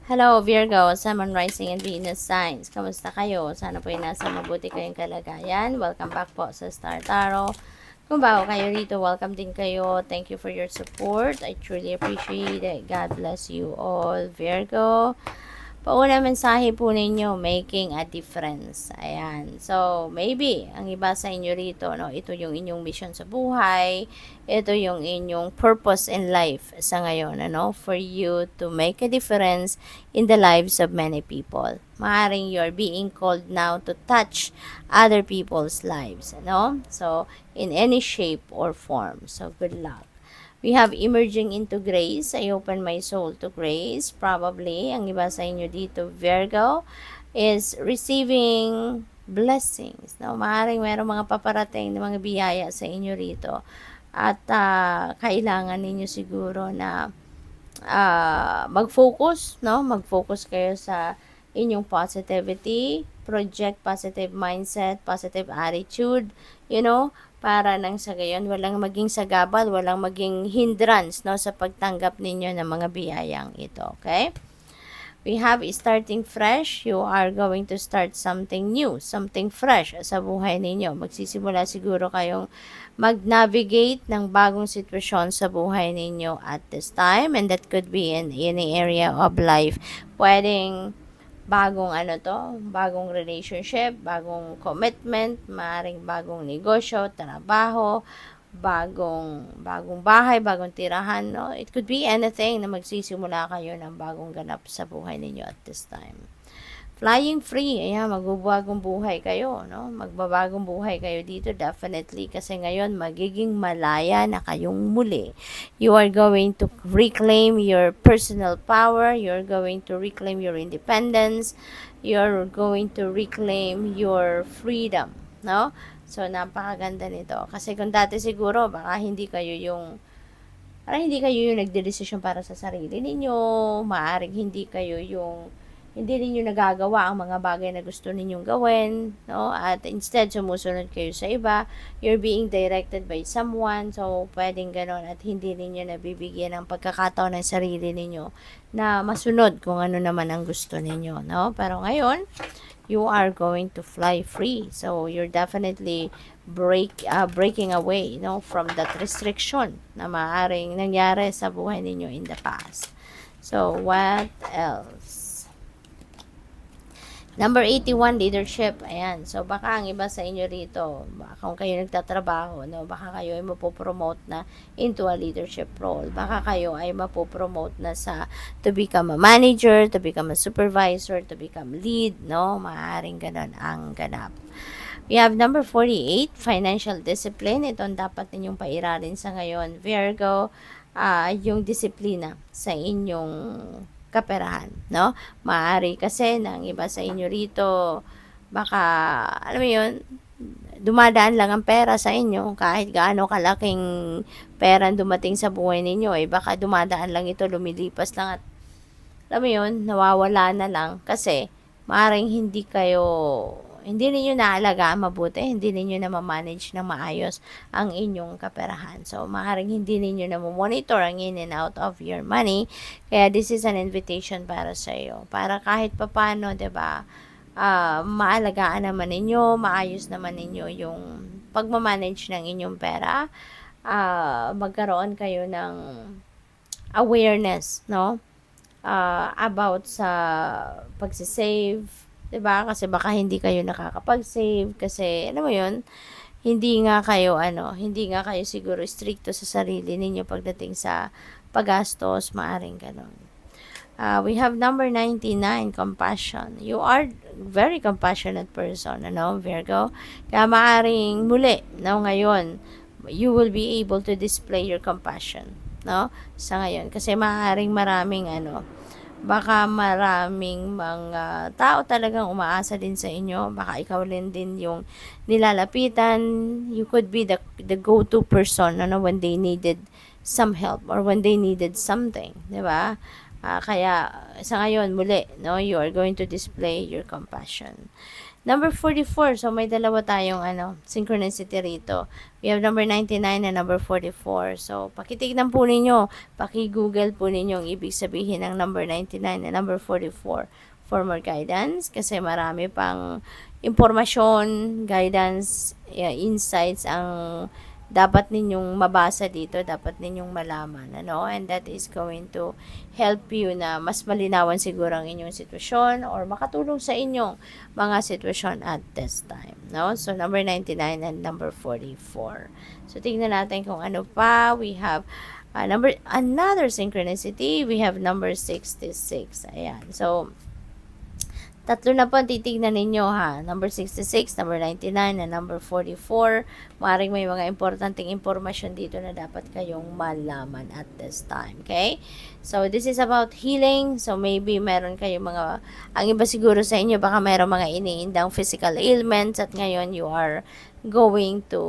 Hello, Virgo, Sun, Moon, Rising, and Venus signs. Kamusta kayo? Sana po ay nasa mabuti kayong kalagayan. Welcome back po sa Star Tarot. Kung bago kayo rito, welcome din kayo. Thank you for your support. I truly appreciate it. God bless you all, Virgo. Pauna mensahe po ninyo, making a difference. Ayan. So, maybe, ang iba sa inyo rito, no, ito yung inyong mission sa buhay, ito yung inyong purpose in life sa ngayon, ano, for you to make a difference in the lives of many people. Maaring you're being called now to touch other people's lives, ano? So, in any shape or form. So, good luck. We have emerging into grace. I open my soul to grace. Probably, ang iba sa inyo dito, Virgo, is receiving blessings. No? Maaaring mayroong mga paparating na mga biyaya sa inyo rito. At kailangan ninyo siguro na mag-focus, no? Mag-focus kayo sa inyong positivity, project positive mindset, positive attitude, para nang sa gayon walang maging sagabal, walang maging hindrance, no, sa pagtanggap ninyo ng mga biyayang ito, okay? We have starting fresh. You are going to start something new, something fresh sa buhay ninyo. Magsisimula siguro kayong mag-navigate ng bagong sitwasyon sa buhay ninyo at this time, and that could be in any area of life. Pwedeng bagong bagong relationship, bagong commitment, maaaring bagong negosyo, trabaho, bagong bahay, bagong tirahan, no? It could be anything na magsisimula kayo ng bagong ganap sa buhay ninyo at this time. Flying free, ayan, magbabagong buhay kayo, no? Magbabagong buhay kayo dito, definitely, kasi ngayon, magiging malaya na kayong muli. You are going to reclaim your personal power, you're going to reclaim your independence, you're going to reclaim your freedom, no? So, napakaganda nito. Kasi kung dati siguro, baka hindi kayo yung nagdedesisyon para sa sarili ninyo, maaaring hindi ninyo nagagawa ang mga bagay na gusto ninyong gawin, no? At instead, sumusunod kayo sa iba, you're being directed by someone, so pwedeng ganon, at hindi ninyo nabibigyan ng pagkakataon ng sarili ninyo na masunod kung ano naman ang gusto ninyo, no? Pero ngayon, you are going to fly free, so you're definitely breaking away, from that restriction na maaaring nangyari sa buhay ninyo in the past. So, what else? Number 81, leadership. Ayan. So, baka ang iba sa inyo rito, baka kung kayo nagtatrabaho, no, baka kayo ay mapopromote na into a leadership role. Baka kayo ay mapopromote na to become a manager, to become a supervisor, to become lead, no? Maaaring ganun ang ganap. We have number 48, financial discipline. Ito ang dapat ninyong pairalin sa ngayon, Virgo, yung disiplina sa inyong kaperahan, no? Maaari kasi ng iba sa inyo rito, baka, alam mo yun, dumadaan lang ang pera sa inyo, kahit gaano kalaking pera dumating sa buhay ninyo, baka dumadaan lang ito, lumilipas lang at, alam mo yun, nawawala na lang kasi maaaring hindi ninyo naalagaan mabuti, hindi ninyo na ma-manage na maayos ang inyong kaperahan. So, maaaring hindi ninyo na monitor ang in and out of your money. Kaya this is an invitation para sa iyo. Para kahit papano, 'di ba? Maalagaan naman ninyo, maayos naman ninyo yung pagmamanage ng inyong pera. Magkaroon kayo ng awareness, no? About sa pagsisave, 'di ba? Kasi baka hindi kayo nakakapag-save kasi alam mo 'yun, hindi nga kayo siguro stricto sa sarili ninyo pagdating sa paggastos, maaring gano'n. We have number 99, compassion. You are very compassionate person, Virgo? Kaya maaring muli, ngayon, you will be able to display your compassion, no? Sa ngayon. Kasi maaring baka maraming mga tao talagang umaasa din sa inyo. Baka ikaw din yung nilalapitan. You could be the go-to person, when they needed some help or when they needed something, 'di ba? Kaya sa ngayon muli, you are going to display your compassion. Number 44, so may dalawa tayong synchronicity rito. We have number 99 and number 44. So, pakitignan po ninyo, paki-google po ninyo ang ibig sabihin ng number 99 and number 44 for more guidance kasi marami pang impormasyon, guidance, insights ang dapat ninyong mabasa dito, dapat ninyong malaman, and that is going to help you na mas malinawan siguro ang inyong sitwasyon or makatulong sa inyong mga sitwasyon at this time, so number 99 and number 44. So tingnan natin kung ano pa. We have another synchronicity. We have number 66. Ayan, so tatlo na po ang titignan ninyo ha. Number 66, number 99, and number 44. Maaaring may mga importanteng impormasyon dito na dapat kayong malaman at this time. Okay? So, this is about healing. So, maybe meron kayong ang iba siguro sa inyo, baka meron mga iniindang physical ailments at ngayon you are going to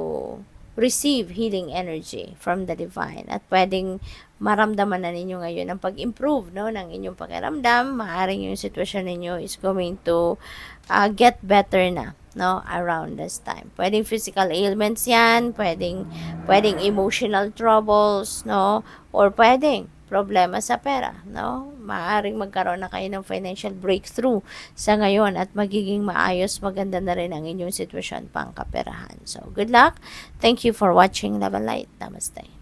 receive healing energy from the divine at pwedeng maramdaman na ninyo ngayon ang pag-improve ng inyong pakiramdam. Maaaring yung sitwasyon ninyo is going to get better na around this time. Pwedeng physical ailments yan, pwedeng emotional troubles, or pwedeng problema sa pera, Maaaring magkaroon na kayo ng financial breakthrough sa ngayon at magiging maayos, maganda na rin ang inyong sitwasyon pangkaperahan. So, good luck. Thank you for watching Love and Light. Namaste.